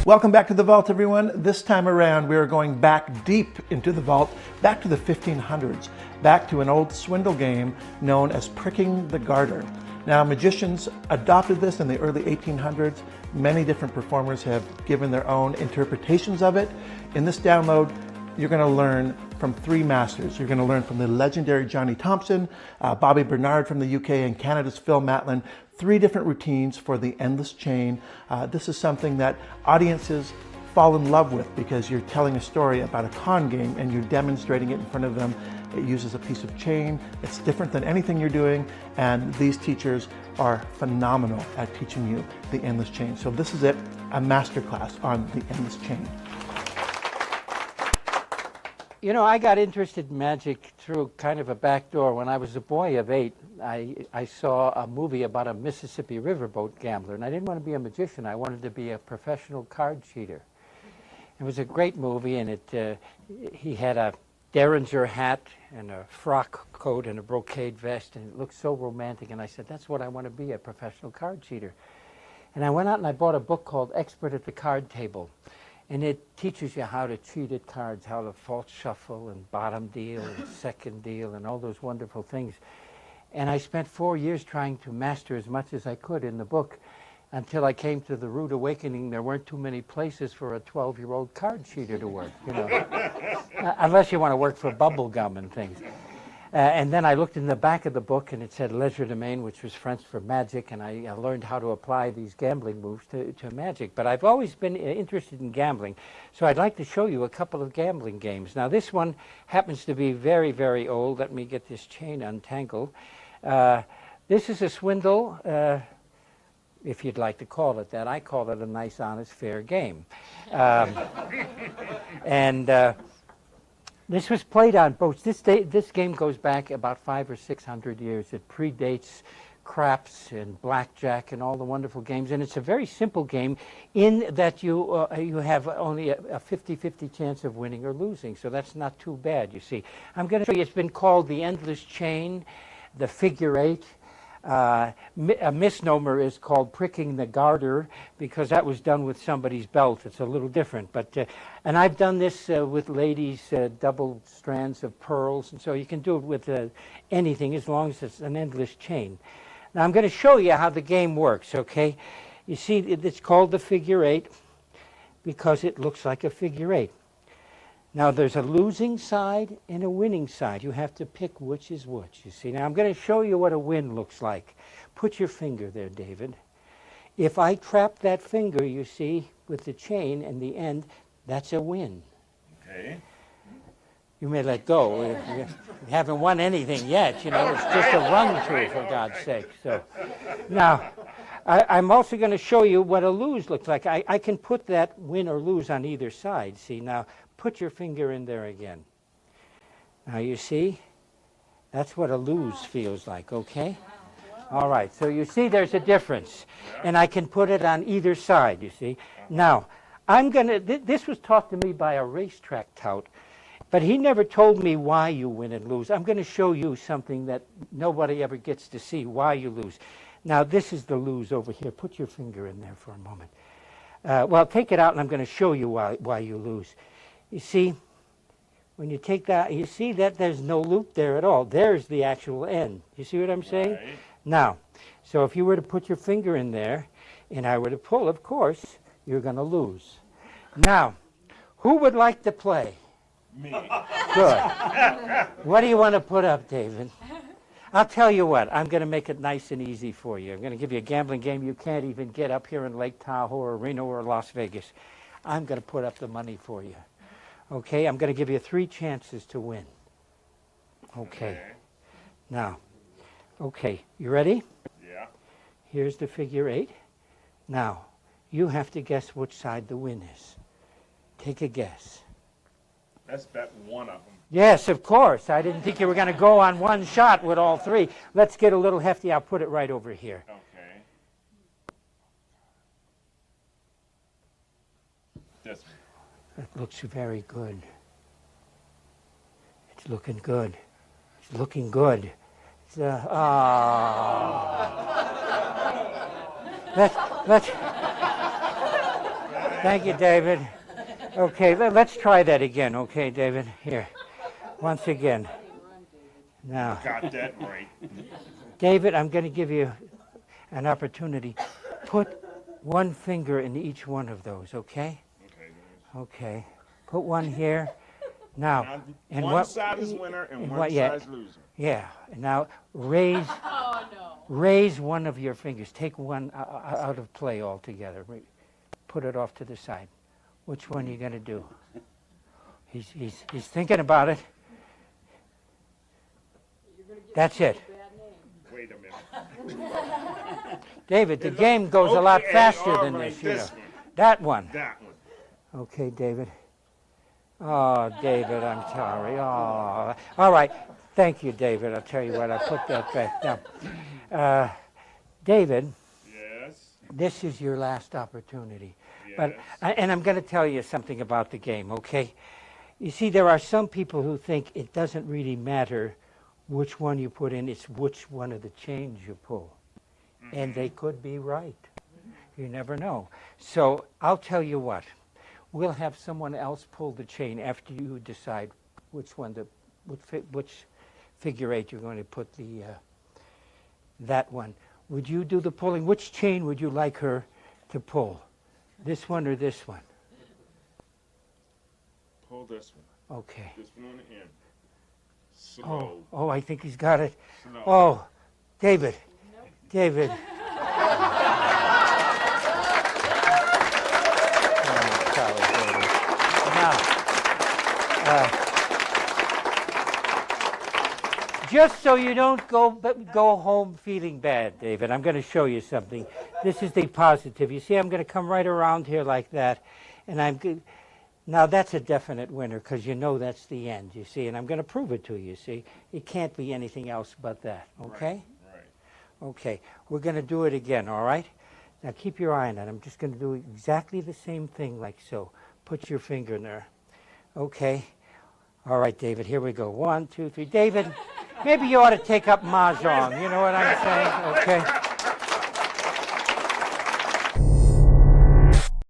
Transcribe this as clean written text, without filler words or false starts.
Welcome back to the vault, everyone. This time around, we are going back deep into the vault, back to the 1500s, back to an old swindle game known as pricking the garter. Now, magicians adopted this in the early 1800s. Many different performers have given their own interpretations of it. In this download, you're going to learn from three masters. You're going to learn from the legendary Johnny Thompson, Bobby Bernard from the UK, and Canada's Phil Matlin. Three different routines for the endless chain. This is something that audiences fall in love with because you're telling a story about a con game and you're demonstrating it in front of them. It uses a piece of chain. It's different than anything you're doing, and these teachers are phenomenal at teaching you the endless chain. So this is it, a masterclass on the endless chain. You know, I got interested in magic through kind of a back door. When I was a boy of 8, I saw a movie about a Mississippi riverboat gambler, and I didn't want to be a magician. I wanted to be a professional card cheater. It was a great movie, and he had a Derringer hat and a frock coat and a brocade vest, and it looked so romantic, and I said, that's what I want to be, a professional card cheater. And I went out and I bought a book called Expert at the Card Table. And it teaches you how to cheat at cards, how to false shuffle and bottom deal and second deal and all those wonderful things. And I spent 4 years trying to master as much as I could in the book until I came to the rude awakening there weren't too many places for a 12-year-old card cheater to work, you know, unless you want to work for bubble gum and things. And then I looked in the back of the book, and it said legerdemain, which was French for magic, and I learned how to apply these gambling moves to magic. But I've always been interested in gambling, so I'd like to show you a couple of gambling games. Now, this one happens to be very, very old. Let me get this chain untangled. This is a swindle, if you'd like to call it that. I call it a nice, honest, fair game. This was played on boats. This game goes back about 500 or 600 years. It predates craps and blackjack and all the wonderful games. And it's a very simple game in that you have only a 50-50 chance of winning or losing. So that's not too bad, you see. I'm going to show you, it's been called the endless chain, the figure eight. A misnomer is called pricking the garter because that was done with somebody's belt. It's a little different, but and I've done this with ladies' double strands of pearls, and so you can do it with anything as long as it's an endless chain. Now I'm going to show you how the game works. Okay, you see it's called the figure eight because it looks like a figure eight. Now, there's a losing side and a winning side. You have to pick which is which, you see. Now, I'm going to show you what a win looks like. Put your finger there, David. If I trap that finger, you see, with the chain and the end, that's a win. Okay. You may let go. You haven't won anything yet, you know. It's just a run-through, for God's sake. So, now, I'm also going to show you what a lose looks like. I can put that win or lose on either side, see. Now, put your finger in there again. Now you see, that's what a lose feels like, okay? All right, so you see there's a difference. And I can put it on either side, you see. Now, this was taught to me by a racetrack tout, but he never told me why you win and lose. I'm going to show you something that nobody ever gets to see, why you lose. Now, this is the lose over here. Put your finger in there for a moment. Well, take it out, and I'm going to show you why you lose. You see, when you take that, you see that there's no loop there at all. There's the actual end. You see what I'm saying? Right. Now, so if you were to put your finger in there, and I were to pull, of course, you're going to lose. Now, who would like to play? Me. Good. What do you want to put up, David? I'll tell you what, I'm going to make it nice and easy for you. I'm going to give you a gambling game you can't even get up here in Lake Tahoe or Reno or Las Vegas. I'm going to put up the money for you. Okay, I'm going to give you 3 chances to win. Okay. Now, okay, you ready? Yeah. Here's the figure eight. Now, you have to guess which side the win is. Take a guess. Let's bet one of them. Yes, of course. I didn't think you were going to go on one shot with all 3. Let's get a little hefty. I'll put it right over here. Okay. This one. It looks very good. It's looking good. It's looking good. It's, let's Thank you, David. Okay, let's try that again. Okay, David. Here. Once again. Now, Got that right. David, I'm going to give you an opportunity. Put one finger in each one of those, okay? Okay. Put one here. Now, and one side is winner and one side is loser. Yeah. Now, raise one of your fingers. Take one out of play altogether. Put it off to the side. Which one are you going to do? He's thinking about it. That's it. Wait a minute. David, the game goes a lot faster than right, this. You know. this one. That one. That one. Okay, David. Oh, David, I'm sorry. Oh, all right. Thank you, David. I'll tell you what. I'll put that back down. David. Yes. This is your last opportunity. Yes. And I'm going to tell you something about the game, okay? You see, there are some people who think it doesn't really matter which one you put in, it's which one of the chains you pull. And they could be right. You never know. So I'll tell you what. We'll have someone else pull the chain after you decide which one which figure eight you're going to put that one. Would you do the pulling? Which chain would you like her to pull? This one or this one? Pull this one. Okay. This one on the end. Slow. Oh, I think he's got it. Slow. Oh, David. David. Now, just so you don't go home feeling bad, David, I'm going to show you something. This is the positive. You see, I'm going to come right around here like that, and now that's a definite winner because you know that's the end, you see, and I'm going to prove it to you, see. It can't be anything else but that, okay? Right. Okay, we're going to do it again, all right? Now keep your eye on it. I'm just going to do exactly the same thing like so. Put your finger in there. Okay. All right, David, here we go. 1, 2, 3. David, maybe you ought to take up Mahjong. You know what I'm saying? Okay.